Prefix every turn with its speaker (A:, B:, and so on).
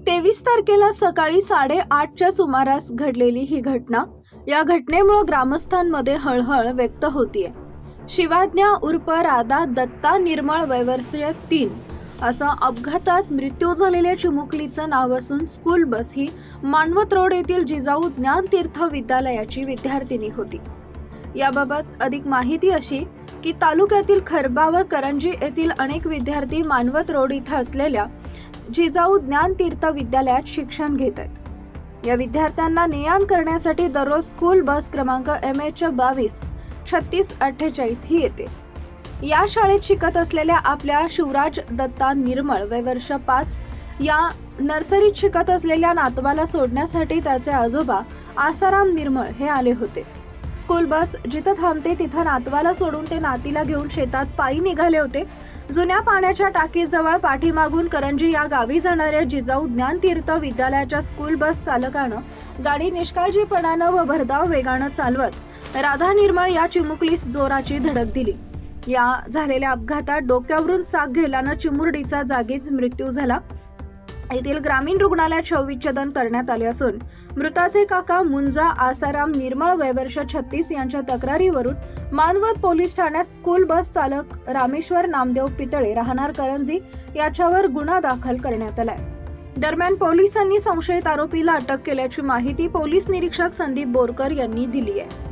A: 23 तारखेला सकाळी 8:30च्या सुमारास घडलेली ही घटना. या घटनेमुळे ग्रामस्थांमध्ये हळहळ व्यक्त होतीये. शिवाज्ञा उर्फ राधा दत्ता निर्मळ वय वर्ष 3 असं अपघातात मृत्यू झालेल्या चिमुकलीचं नाव असून स्कूल बस ही मानवत रोड येथील जिजाऊ ज्ञानतीर्थ विद्यालयाची विद्यार्थिनी होती. याबाबत अधिक माहिती अशी की तालुक्यातील खरबा व करंजी येथील अनेक विद्यार्थी मानवत रोड इथं असलेल्या जिजाऊ ज्ञानतीर्थ विद्यालयात शिक्षण घेत आहेत. या विद्यार्थ्यांना ने-आण करण्यासाठी दररोज स्कूल बस क्रमांक MH 22 36 48 ही येते. या शाळेत शिकत असलेल्या आपल्या शिवराज दत्ता निर्मळ वय वर्ष 5 या नर्सरीत शिकत असलेल्या नातवाला सोडण्यासाठी त्याचे आजोबा आसाराम निर्मळ हे आले होते. स्कूल बस जिथं थांबते तिथं नातवाला सोडून ते नातीला घेऊन शेतात पायी निघाले होते. जुन्या पाण्याच्या टाकीजवळ पाठीमागून करंजी या गावी जाणाऱ्या जिजाऊ ज्ञानतीर्थ विद्यालयाच्या स्कूल बस चालकानं गाडी निष्काळजीपणानं व भरधाव वेगानं चालवत राधा निर्मळ या चिमुकलीस जोराची धडक दिली. या झालेल्या अपघातात डोक्यावरून चाक गेल्यानं चिमुरडीचा जागीच मृत्यू झाला. येथील ग्रामीण रुग्णालयात शवविच्छेदन करण्यात आले असून मृताचे काका मुंजा आसाराम निर्मळ वय वर्ष 36 यांच्या तक्रारीवरून मानवत पोलीस ठाण्यात स्कूल बस चालक रामेश्वर नामदेव पितळे राहणार करंजी याच्यावर गुन्हा दाखल करण्यात आलाय. दरम्यान पोलिसांनी संशयित आरोपीला अटक केल्याची माहिती पोलीस निरीक्षक संदीप बोरकर यांनी दिली आहे.